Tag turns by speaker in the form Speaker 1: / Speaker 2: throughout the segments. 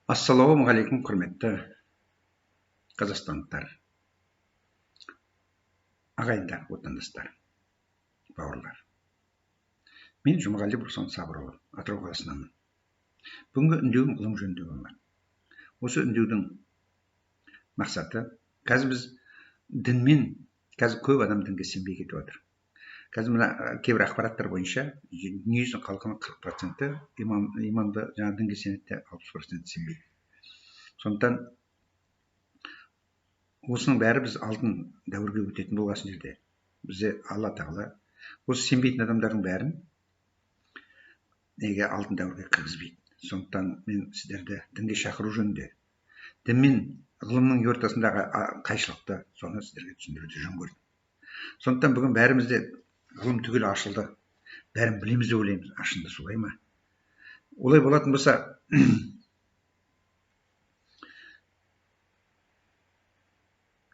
Speaker 1: Ассалаумағалейкум, құрметті қазақстандықтар, ағайындар, отандастар, бауырлар. Мен Жұмағали Бұрсын Сабырұлы, Атырау қаласынанмын. Бүгінгі үндеуім ғылым жөнінде болмақ. Осы үндеудің мақсаты, қазір біз дінмен, қазір көп адам дінге сенбей кетіп отыр. Қазір мына кейбір ақпараттар бойынша дүниежүзінің халқының 40% имамды жаңа дінге сенеді, 60% сенбейді. Сондықтан осының бәрі біз алтын дәуірге өтетін болған жерде бізде Алла тағала осы сенбейтін адамдардың бәрін неге алтын дәуірге кіргізбейді. Сондықтан мен сіздерді дінге шақыру жөнінде, дін мен ғылымның ортасындағы қайшылықты соны сіздерге түсіндіруді жөн көрдім. Сондықтан бүгін бәрімізде ғылым түгел ашылды, бәрін білеміз деп ойлаймыз. Ашынды солай ма? Олай болатын болса,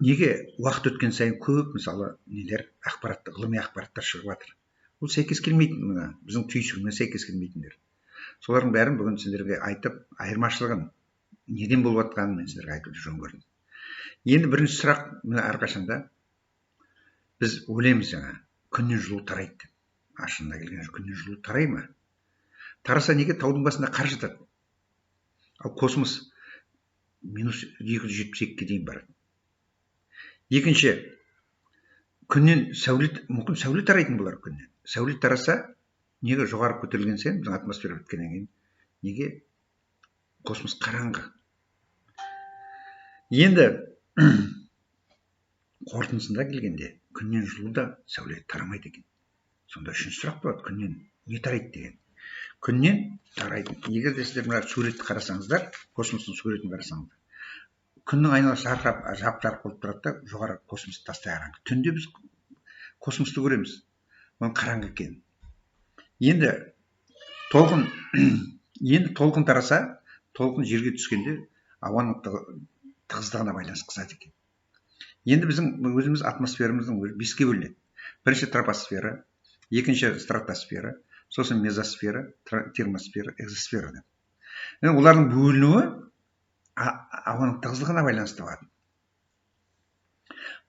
Speaker 1: неге уақыт өткен сайын көп мысалы нелер ақпаратты, ғылыми ақпараттар шығып жатыр? Ол сәйкес келмейтін, мына біздің түйсігімізге сәйкес келмейтіндер. Солардың бәрін бүгін сіздерге айтып, айырмашылығын неден болып жатқанын мен сіздерге айтуды жөн көрдім. Енді бірінші сұрақ, мына әрқашанда біз ойлаймыз, жаңа күннен жылу тарайды. Ашында келген күннен жылу тарай ма? Тараса неге таудың басында қар жатады? Ал космос минус 272-ге дейін барады. Екінші, күннен сәулет, мүмкін сәулет тарайтын болар күннен. Сәулет тараса, неге жоғары көтерілген сайын, біздің атмосфера біткеннен кейін, неге космос қараңғы? Енді қорытындысында келгенде, күннен жылу да сәулет тарамайды екен. Сонда үшінші сұрақ болады, күннен не тарайды деген. Күннен тарайды. Егер де сіздер мына суретті қарасаңыздар, космостың суретін қарасаңыздар, күннің айналасы жап-жарық болып тұрады да, жоғары космос тастай қараңғы. Түнде біз космосты көреміз, оның қараңғы екен. Енді толқын тараса, толқын жерге түскенде ауаның тығыздығына байланысты қызады екен. Енді біздің өзіміз атмосферамыздың 5-ке бөлінеді. Бірінші тропосфера, екінші стратосфера, сосын мезосфера, термосфера, экзосфера. Олардың бөлінуі ауаның тығыздығына байланысты болады.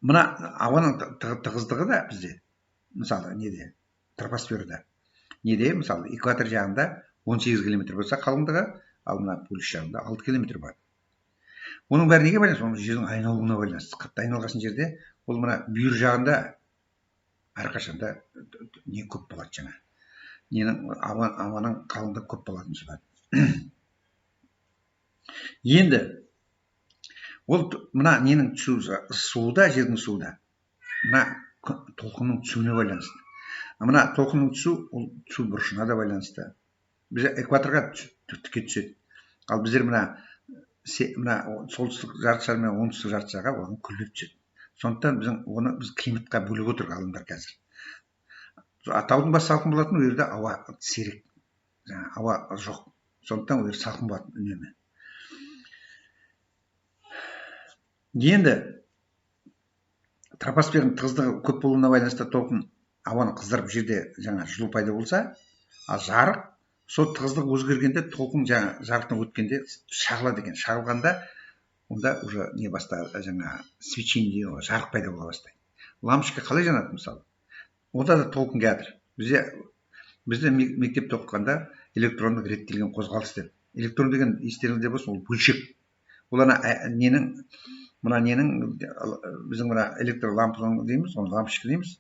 Speaker 1: Мына ауаның тығыздығы да бізде, мысалы, неде, тропосферада, неде, мысалы, экватор жағында 18 км болса қалыңдығы, ал мына полюс жағында 6 км бар. Оның бәрі неге байланысты? Оның жердің айналуына байланысты. Қатты айналған жерде, ол мына бүйір жағында әрқашанда не көп болады жаңа. Ненің ауаның қалыңдығы көп болатын шығар. Енді ол мына ненің суыда, жердің суыда, мына толқынның түсуіне байланысты. Мына толқынның түсу бұрышына да байланысты. Біз экваторға тіке түседі. Ал біздер мына солтүстік жартышар мен оңтүстік жартышарға оған күллеп түседі. Сондықтан біз климатқа бөліп отырық ғалымдар қазір. Таудың басы салқын болатын, ол жерде ауа сирек, ауа жоқ. Сондықтан ол жерде салқын болатын үнемі. Енді тропосфераның тығыздығы көп болуына байланысты толқын ауаны қыздырып жерде жаңа жылу пайда болса, ал жарық сол тығыздық өзгергенде толқын жаңа жарықтан өткенде шағылады екен. Шағылғанда онда уже не бастайды, жаңа свечение, жарық пайда бола бастайды. Лампочка қалай жанады мысалы? Онда да толқын келеді. Бізде мектепте оқығанда электрондық реттелген қозғалыс деп. Электрон деген естеріңізде болсын, ол бөлшек. Ол ненің біздің мына электролампаның дейміз, оны лампочка дейміз.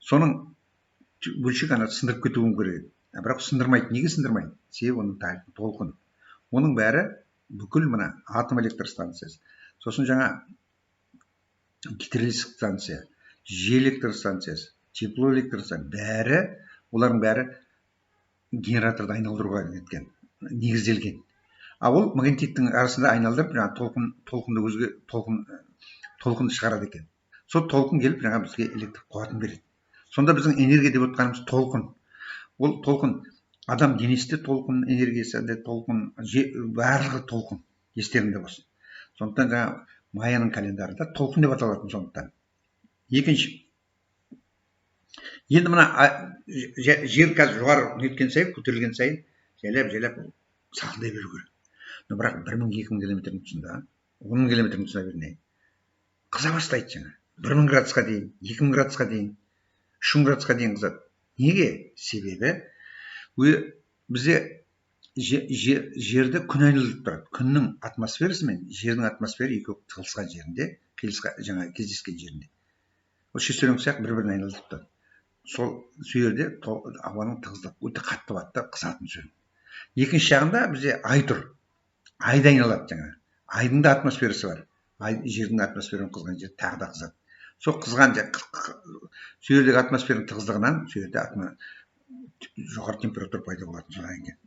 Speaker 1: Соның бөлшек сындырып кетуі керек. Бірақ сындырмайды. Неге сындырмайды? Себебі оның толқын. Оның бәрі бүкіл мына атом электростанциясы. Сосын жаңа гидроэлектрик станция, жел электростанциясы, тепло электростанциясы, бәрі, олардың бәрі генераторды айналдыруға кеткен, негізделген. А ол магнитиктің арасында айналдырып, толқынды шығарады екен. Сол толқын келіп, бізге электр қуатын береді. Сонда біздің энергия деп отқанымыз толқын. Ол толқын, адам денесінде толқын, энергиясында толқын, барлығы толқын, естеріңде болсын. Сондықтан жаңа Майяның календарында толқын деп аталатын сондықтан. Екінші, енді мына жер қазір жоғары неткен сайын, көтерілген сайын, жайлап салқындай беру керек. бірақ 1000-2000 километрдің тұсында, 10.000 километрдің тұсына беріне қыза бастайды жаңа. 1000 градусқа дейін, 2000 градусқа дейін, 3000 градусқа дейін қызады. Неге? Себебі бізде жерді күн айналып тұрады. Күннің атмосферасы мен жердің атмосфера екеуі тығылысқан жерінде, жаңа кездескен жерінде. Ол шестеренгі сияқты бір-бірін айналып тұрады. Сол жерде ауаның тығыздығы өте қатты болады да, қызатын жер. Екінші жағында бізде ай тұр. Айды айналады жаңа. Айдың да атмосферасы бар. Жердің атмосфераның қызған жері тағы да қызады. Сол қызған жер, сол жердегі атмосфераның тығыздығынан сол жерде жоғары температура пайда болатын содан кейін.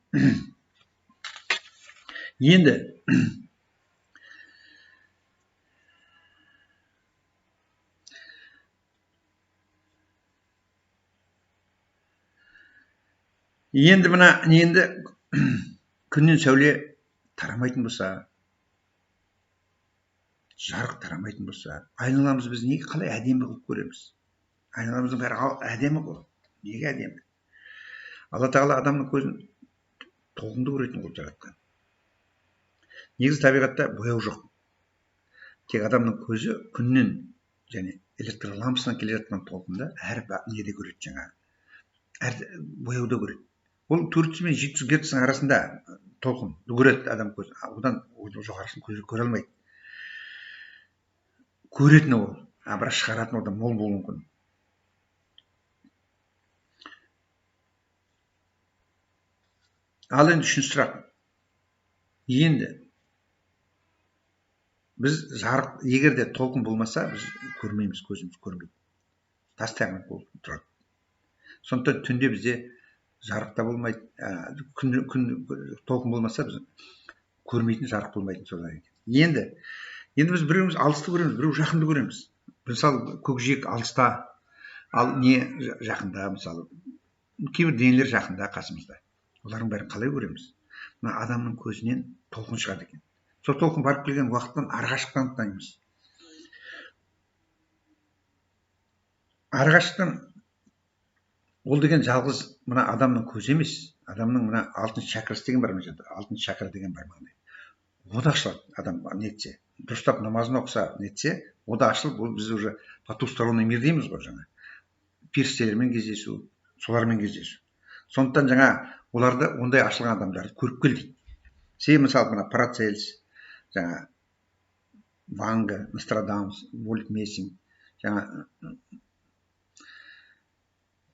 Speaker 1: Енді мына күннен сәуле тарамайтын болса, жарық тарамайтын болса, айналамыз біз неге қалай әдемі қылып көреміз? Айналамыздың бәрі әдемі ғой. Неге әдемі? Алла тағала адамның көзін толқынды көретін қылып жаратқан. Негізі табиғатта бояу жоқ. Тек адамның көзі күннен және электр лампасынан келе жатқан толқында әр неде көреді жаңа. Әр бояуда көреді. Ол 400 мен 700 герцтің арасында толқынды көреді адам көзі. Одан жоғарысын көзі көре алмайды. Көретіні ол, бірақ шығаратын одан мол болуы мүмкін. Ал енді үшінші сұрақ. Енді біз жарық, егер де толқын болмаса, біз көрмейміз, көзіміз көрмейді. Тастаяғын болып тұрады. Сондықтан түнде бізде жарықта болмайды, толқын болмаса, біз көрмейтін, жарық болмайтын содан. Енді біз біреуміз алысты көреміз, біреу жақынды көреміз. Мысалы, көкжиек алыста, ал не жақында, мысалы, кейбір денелер жақында, қасымызда. Олардың бәрін қалай көреміз? Мына адамның көзінен толқын шығады екен. Сол толқын барып келген уақыттан арғашықтан танымыз. Арғашықтан ол деген жалғыз мына адамның көзі емес, адамның мына алтын чакрасы деген бар ма жерде? Алтын чакра деген бар ма? О да ашылады, адам нетсе, дұрыстап намазын оқыса, нетсе, о да ашылып, ол біз уже потусторонний мир дейміз ғой жаңа. Періштелермен кездесу, солармен кездесу. Сондықтан жаңа оларды ондай ашылған адамдарды көріп кел дейді. Себебі мысалы мына Парацельс, жаңа Ванга, Нострадамус, Вольф Мессинг, жаңа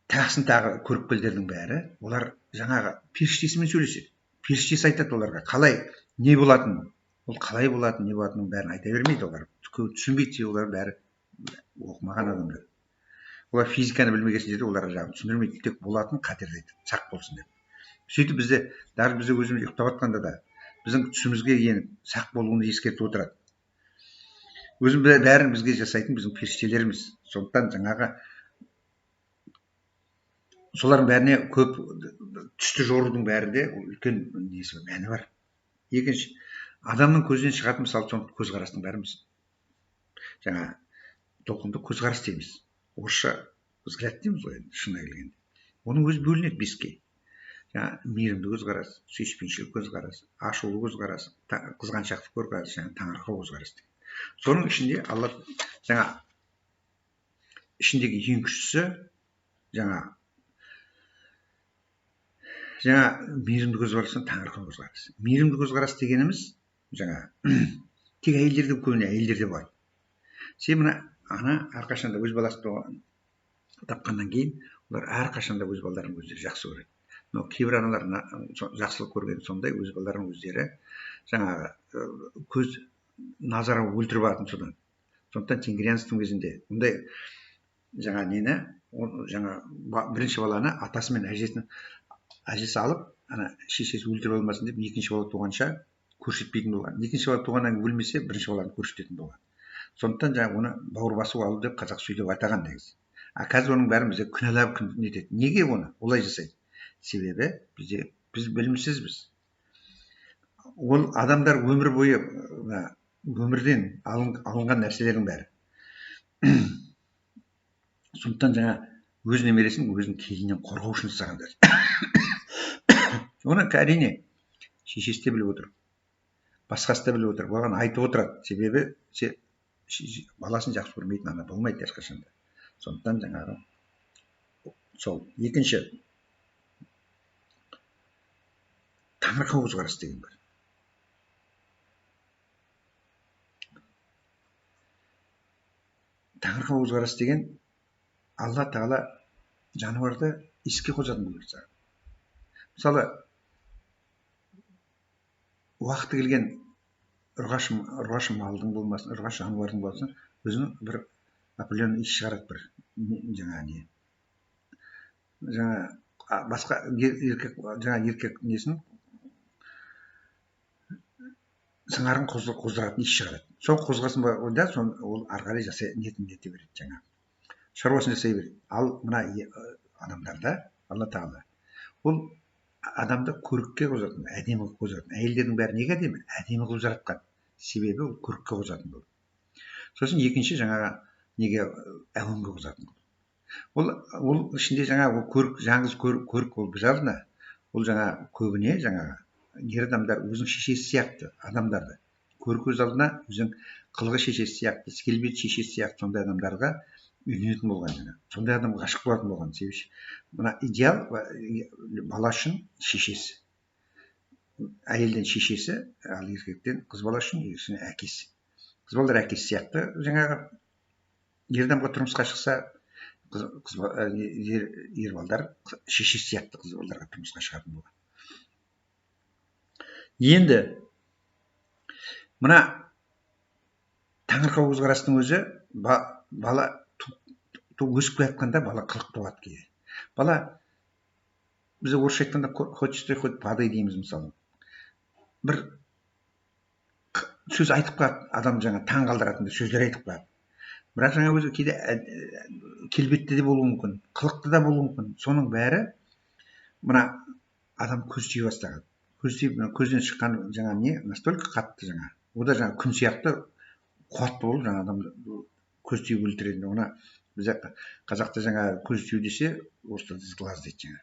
Speaker 1: тағы көріп келдердің бәрі, олар жаңағы періштесімен сөйлеседі. Періштесі айтады оларға қалай, не болатын, ол қалай болатын, не болатынын бәрін айта бермейді олар. Түсінбейді, олар бәрі оқымаған адамдар. Олар физиканы білмеген жерде оларға жағын түсіндірмейді, тек болатын қатерді айтады, сақ болсын деп. Сөйтіп бізде, даже бізде өзіміз ұйықтап жатқанда да, біздің түсімізге еніп, сақ болуын ескертіп отырады. Өзім бәрін бізге жасайтын біздің періштелеріміз. Сондықтан жаңағы солардың бәріне көп түсті жорудың бәрінде үлкен несі мәні бар. Екінші, адамның көзінен шығатын мысалы көзқарастың бәріміз. Жаңа толқынды көзқарас дейміз. Орысша взгляд дейміз ғой, шынына келгенде. Оның өзі бөлінеді 5-ке. Жаңа мейірімді көзқарас, сүйіспеншілік көзқарас, ашулы көзқарас, қызғаншақтық көзқарас, жаңа таңырқау көзқарас. Соның ішінде Алла жаңа ішіндегі ең күштісі жаңа мейірімді көзқарас, таңырқау көзқарас. Мейірімді көзқарас дегеніміз жаңа тек әйелдерде көбіне әйелдерде бар. Себебі ана әрқашанда өз баласын тапқаннан кейін олар әрқашанда өз балаларын өздері жақсы көреді. Но кейбір аналар жақсылық көрген сондай өз балаларын өздері жаңағы көз назары өлтіріп алатын содан. Сондықтан тенгрианствың кезінде ондай жаңа нені, жаңа бірінші баланы атасы мен әжесі алып, ана шешесі өлтіріп алмасын деп, екінші бала туғанша көрсетпейтін болған. Екінші бала туғаннан кейін өлмесе, бірінші баланы көрсететін болған. Сондықтан жаңа оны бауыр басу алу деп қазақ сөйлеп атаған негізі. Қазір оның бәрін бізде күнәлап нетеді. Неге оны олай жасайды? Себебі біз білімсізбіз. Ол адамдар өмір бойы өмірден алынған нәрселердің бәрі. Сондықтан жаңа өз немересін өзінің келіннен қорғау үшін жасағандар. Оны әрине шешесі де біліп отыр. басқасы да біліп отыр, оған айтып отырады. Себебі баласын жақсы көрмейтін ана болмайды ешқашанда. Сондықтан жаңағы сол. Екінші, таңырқау көзқарас деген бар. Таңырқау көзқарас деген Алла Тағала жануарды іске қосатын бұйырса. Мысалы, уақыты келген ұрғашы малдың болмасын, ұрғашы жануардың болсын, өзінің бір определенный ис шығарады, бір басқа еркек несін сыңарын қоздыратын ис шығарады. Сол қозғасын да ол ары қарай жасай ниетін ете береді, шаруасын жасай береді. Ал мына адамдарда Алла Тағала ол адамды көрікке қозатын, әдемі қозатын. Әйелдердің бәрі неге әдемі? Әдемі қылып жаратқан. Себебі ол көрікке қозатын бұл. Сосын екінші неге әуенге қозатын. Ол ішінде көрік, жаңыз көрік ол біз алдына. Ол көбіне ер адамдар өзінің шешесі сияқты адамдарды. Көрік өз алдына өзінің қылғы шешесі сияқты, келбет шешесі сияқты сондай адамдарға үйленетін болған. Сондай адамға ғашық болатын болған. Себебі мына идеал бала үшін шешесі. Әйелден шешесі, ал еркектен қыз бала үшін әкесі. Қыз балалар әкесі сияқты ер адамға тұрмысқа шықса, ер балдар шешесі сияқты қыз балаларға тұрмысқа шығатын болған. Енді мына таңырқау көзқарастың өзі бала өсіп келатқанда бала қылық туады кейде. Бала бізде орысша айтқанда хочется хоть падай дейміз мысалы. Бір сөз айтып қалады, адам таң қалдыратындай сөздер айтып қалады. Бірақ өзі кейде келбетті де болуы мүмкін, қылықты да болуы мүмкін. Соның бәрі мына адам көз тие бастаған. Көзден шыққан настолько қатты о да күн сияқты қуатты болып адамды көз тиіп өлтіреді. Оны біз қазақта көз тию десе, орыста глаз дейді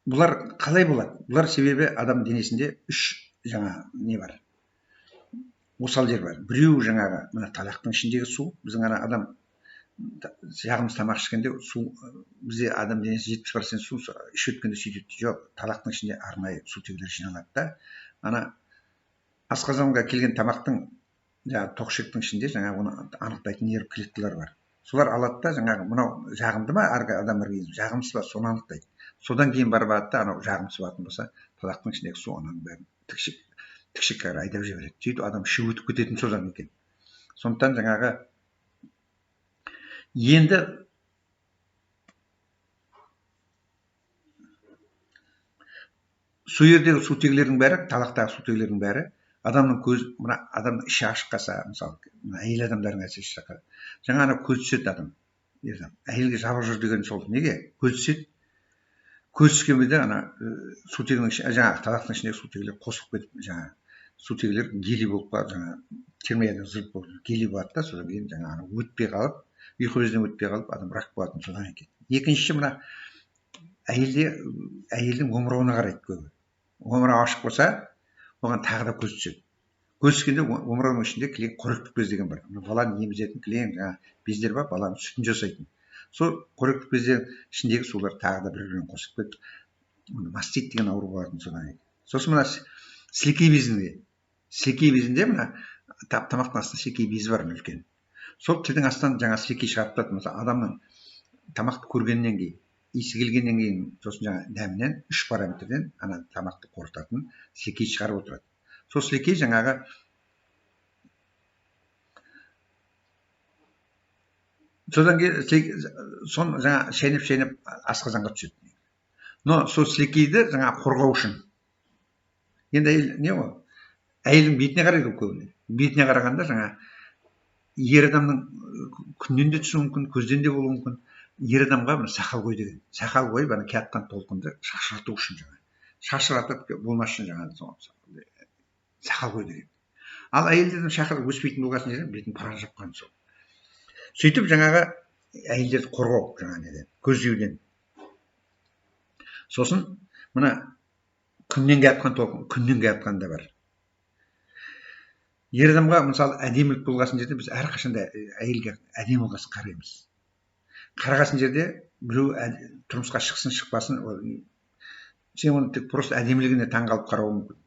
Speaker 1: Бұлар қалай болады? Бұлар себебі адам денесінде үш не бар. Осал жер бар. Біреу мына талақтың ішіндегі су. Біздің адам жағымыз тамақ ішкенде су, бізде адам денесі 70% су, іш өткенде сөйтеді. Жоқ, талақтың ішінде арнайы сутегілер жиналады да. Асқазанға келген тамақтың тоқшектің ішінде оны анықтайтын нерв клеткалар бар. Солар алады да мынау жағымды ма, адам организм жағымсыз ба, соны анықтайды. Содан кейін барады да жағымсыз болатын болса, талақтың ішіндегі су оның бәрін тікшекке айдап жібереді. Сөйтіп адам іші өтіп кететін содан екен. Сондықтан енді сол жердегі сутегілердің бәрі, талақтағы сутегілердің бәрі адамның адамның іші ашық қалса, мысалы, әйел адамдардың әсіресе көз түседі адам. Әйелге жабық жүр деген сол. Неге? Көз түседі. Көз түскен беде сутегінің талақтың ішіндегі сутегілер қосылып кетіп, сутегілер гелий болып қалып, термиядан зырып болып гелий болады да, содан кейін өтпей қалып, ұйқы безден өтпей қалып, адам рак болатын содан екен. Екіншісі әйелдің омырауына қарайды көбі. Омырау ашық болса, оған тағы да көз түседі. Көз түскенде омырауның ішінде қоректік без деген бар. Баланы емізетін бездер бар, баланың сүтін жасайтын. Сол қоректік бездің ішіндегі сулар тағы да бір-бірін қосып кетіп, мастит деген ауру болатын содан. Сосын мына сілекей безінде тамақтың астында сілекей безі бар үлкен. Сол тілдің астынан сілекей шығарып тұрады. Мысалы, адамның тамақты көргеннен кейін, иісі келгеннен кейін, сосын дәмінен 3 параметрден тамақты қорытатын сілекей шығарып отырады. Сол сілекей содан кейін шайнап асқазанға түседі. Но сол сілекейді қорғау үшін. Енді әйелдің бетіне қарайды көбіне. Бетіне қарағанда ер адамның күннен де түсуі мүмкін, көзден де болуы мүмкін. Ер адамға сақал қой деген. Сақал қойып келатқан толқынды шашырату үшін шашыратып болмас үшін сақал қой деген. Ал әйелдердің шақырып өспейтін болған жерде бетін паран жапқан сол. Сөйтіп әйелдерді қорғау көз тиюден. Сосын мына күннен келіп жатқан толқын, күннен келіп жатқан да бар. Ер адамға мысалы әдемілік болғасын жерде біз әрқашанда әйелге әдемі болғасын қараймыз. Қарағасын жерде біреу тұрмысқа шықсын шықпасын, сен оны тек просто әдемілігіне таңғалып қарауы мүмкін.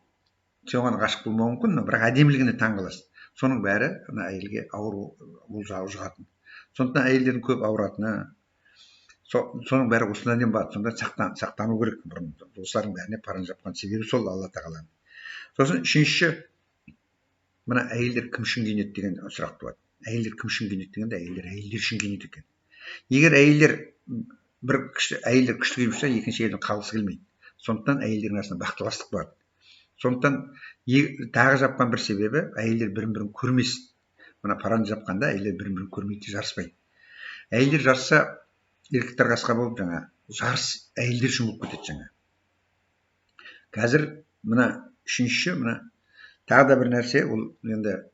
Speaker 1: Сен оған ғашық болмауы мүмкін, бірақ әдемілігіне таңғаласың. Соның бәрі мына әйелге ауыр жұғатын. Сондықтан әйелдердің көп ауыратыны, соның бәрі осыдан бар. Сонда сақтану керек. Бұрын осылардың бәріне паран жапқан себебі сол Алла тағаланың. Сосын үшінші, мына әйелдер кім үшін киінеді деген сұрақ туады. Әйелдер кім үшін киінеді дегенде, әйелдер үшін киінеді екен. Егер әйелдер күшті киіп жүрсе, екінші әйелден қалғысы келмейді. Сондықтан әйелдердің арасында бақталастық бар. Сондықтан тағы жапқан бір себебі, әйелдер бірін-бірін көрмесін. Мына параны жапқанда әйелдер бірін-бірін көрмейді, жарыспайды. Әйелдер жарысса, еркектер қасқа болып, жарыс әйелдер үшін болып кетеді жаңа. Қазір мына үшінші, мына тағы да бір нәрсе, ол енді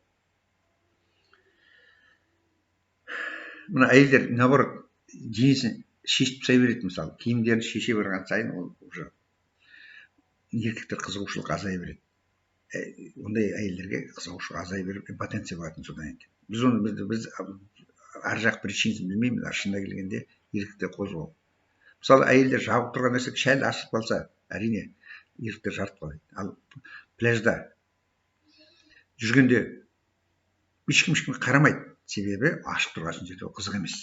Speaker 1: мына әйелдер наоборот денесін шешіп тастай береді, мысалы киімдерін шеше берген сайын ол уже еркектер қызығушылық азая береді. Ондай әйелдерге қызығушылық азая беріп, импотенция болатын содан енді. Біз ар жақ причинасын білмейміз, шынына келгенде еркектер қозғау. Мысалы әйелдер жабық тұрған нәрсе шәл ашып қалса, әрине еркектер жарып қалады. Ал пляжда жүргенде ешкім қарамайды, себебі ашық тұрған жерде қызық емес.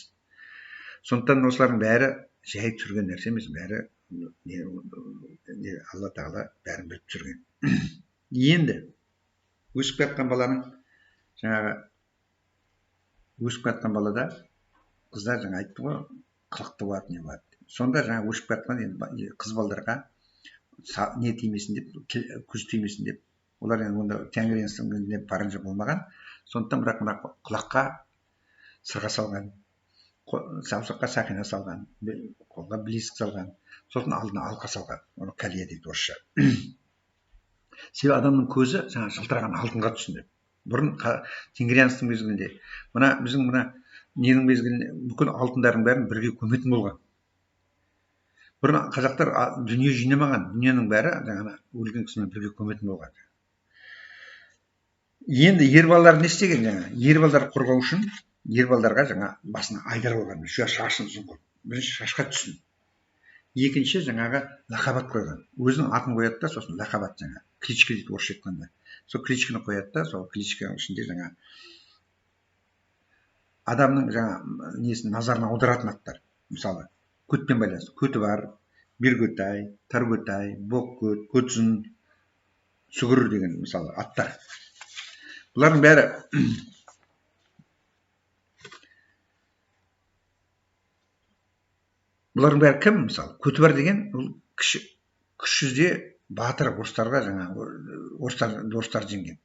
Speaker 1: Сондықтан осылардың бәрі жай түсірген нәрсе емес, бәрі Алла тағала бәрін біліп түсірген. Енді өсіп жатқан балада қыздар жаңа айтты ғой, қылықты болады, не болады. Сонда жаңа өсіп жатқан қыз балдарға не тимесін деп, күз тимесін деп, олар енді онда тәңірінің паранжа болмаған. Сондықтан бірақ мына құлаққа сырға салған, саусаққа сақина салған, қолға білезік салған, сосын алдына алқа салған. Оны кәлия дейді орысша. Себебі адамның көзі жаңа жылтыраған алтынға түссін деп. Бұрын тенгрианстың мезгілінде, біздің ненің мезгілінде бүкіл алтындардың бәрін бірге көметін болған. Бұрын қазақтар дүние жинамаған, дүниенің бәрі жаңа өлген кісімен бірге көметін болған. Енді ер балалар не істеген жаңа? Ер балалар қорғау үшін ер балаларға жаңа басына айдар болған, шашын ұзын қылып, бірінші шашқа түссін. Екінші жаңағы лақабат қойған. Өзінің атын қояды да, сосын лақабат жаңа. Кличка дейді орысша айтқанда. Сол кличканы қояды да, сол кличканың ішінде жаңа адамның жаңа несін назарына аударатын аттар. Мысалы, көтпен байланысты. Көті бар, Бергөтай, Таргөтай, Боқкөт, Көтзін, Сүгір деген мысалы аттар. Бұлардың бәрі кім? Мысалы, көті бар деген ол кіші жүзде батыр орыстарға жаңа орыстар жеңген.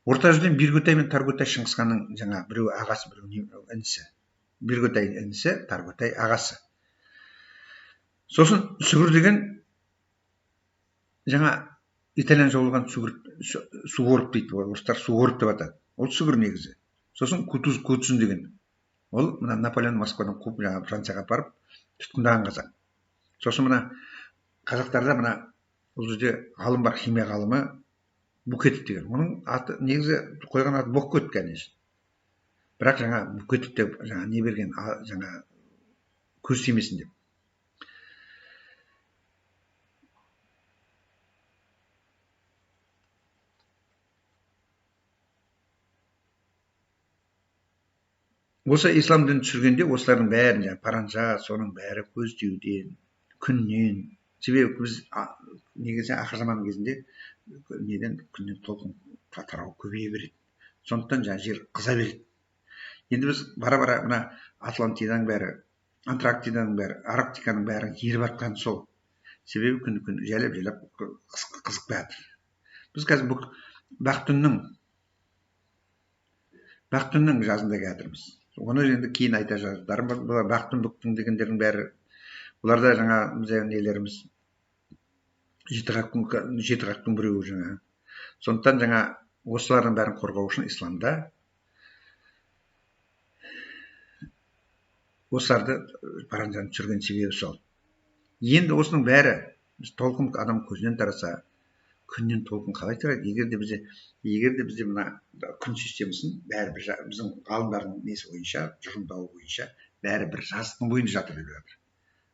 Speaker 1: Орта жүзден Бергөтай мен Таргөтай Шыңғысханның жаңа біреу ағасы, біреу інісі. Бергөтай інісі, Таргөтай ағасы. Сосын Сүгір деген жаңа итальянша болған Суворов дейді, орыстар Суворов деп атады. Ол Сүгір негізі. Сосын Көтзін деген. Ол мына Наполеон Москвадан қуып жаңа Францияға барып тұтқындаған қазақ. Сосын мына қазақтарда мына бұл жерде ғалым бар, химия ғалымы Букетов деген. Оның аты негізі қойған аты Боқкөт, конечно. Бірақ жаңа Букетов деп жаңа не берген, жаңа көз тимесін деп. Осы ислам дінін түсіргенде осылардың бәрін жаңа паранжа, соның бәрі көз тиюден, күннен. Себебі біз негізі ақыр заман кезінде күннен толқын тарау көбейе береді. Сондықтан жаңа жер қыза береді. Енді біз бара-бара мына Атлантиданың бәрі, Антарктиданың бәрі, Арктиканың бәрі еріп жатқан сол. Себебі күн жайлап қызықпай жатыр. Біз қазір Бақтүннің жазында жатырмыз. Оны енді кейін айта жаздар. Бұлар Бақтүн Бүктің дегендердің бәрі, бұларда жаңа нелеріміз жеті қақтың біреуі жаңа. Сондықтан жаңа осылардың бәрін қорғау үшін исламда осыларды паранжаны түсірген себебі сол. Енді осының бәрі толқын адам көзінен тараса, күннен толқын қалай тарайды? Егер де бізде мына күн системасын бәрі біздің ғалымдардың несі бойынша, тұжырымдауы бойынша бәрі бір жазықтың бойында жатыр деп жатыр.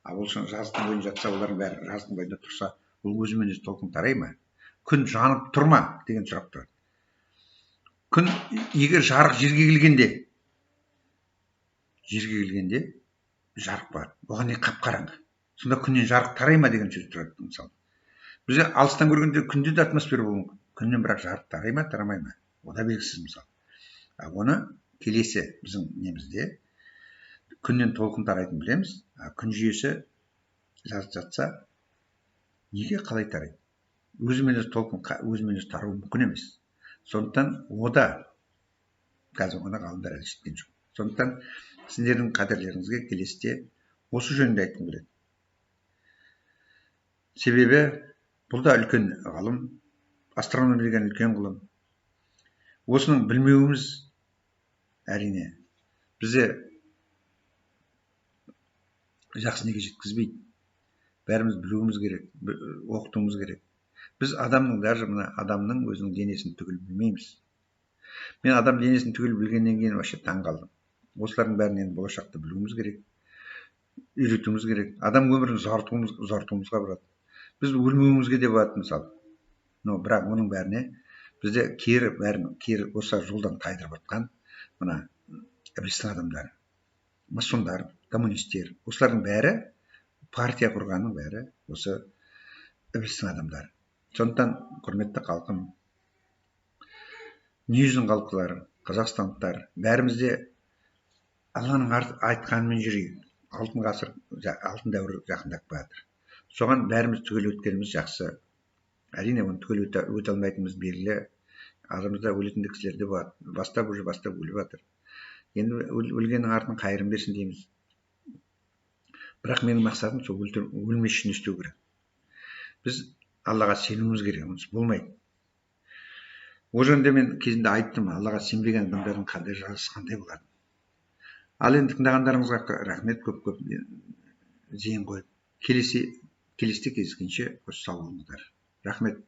Speaker 1: Ал ол жазықтың бойында жатса, олардың бәрі жазықтың бойында тұрса, ол өзімен өзі толқын тарай ма? Күн жанып тұр ма деген сұрақ тұрады. Күн егер жарық жерге келгенде жарық бар. Оған не қап-қараңғы. Сонда күннен жарық тарай ма деген сөз тұрады мысалы. Біз алыстан көргенде күнде де атмосфера болуы мүмкін. Күннен бірақ жарық тарай ма, тарамай ма? O da белгісіз мысалы. Оны келесі біздің немізде күннен толқын тарайтын білеміз. Күн жүйесі жазып жатса, неге қалай тарайды? Өзімен өзі толқын өзімен өзі таруы мүмкін емес. Сондықтан ода қазір оны ғалымдар әлі жеткен жоқ. Сондықтан сіздердің қадірлеріңізге келесіде осы жөнінде айтқым келеді. Себебі бұл да үлкен ғылым, астрономия деген үлкен ғылым. Осының білмеуіміз әрине бізде жақсы неге жеткізбейді. Бәріміз білуіміз керек, оқытуымыз керек. Біз адамның, даже мына адамның өзінің денесін түгел білмейміз. Мен адам денесін түгел білгеннен кейін вообще таң қалдым. Осылардың бәрін болашақта білуіміз керек, үйретуіміз керек. Адам өмірін ұзартуымызға болады. Біз өлмеуімізге де болады мысалы. Но бірақ оның бәріне бізде кері осы жолдан тайдырып жатқан мына ібілістің адамдары, масондар, коммунистер, осылардың бәрі партия құрғанның бәрі осы ібілістің адамдары. Сондықтан құрметті халқым, дүниежүзінің халқылары, қазақстандықтар, бәрімізде Алланың айтқанымен жүрейік. Алтын ғасыр, алтын дәуір жақындап келатыр. Соған бәріміз түгел өткеніміз жақсы. Әрине оны түгел өте алмайтынымыз белгілі. Арамызда өлетін кісілер де бар. Бастап өліп жатыр. Енді өлгеннің артын қайырын берсін дейміз. Бірақ менің мақсатым сол өлмес үшін істеу керек. Біз Аллаға сенуіміз керек, онсыз болмайды. О жөнінде мен кезінде айттым, Аллаға сенбеген адамдардың қандай жазасы қандай болады. Ал енді тыңдағандарыңызға рахмет, көп зейін қойып. Келесіде кездескенше сау болыңыздар. Рахмет.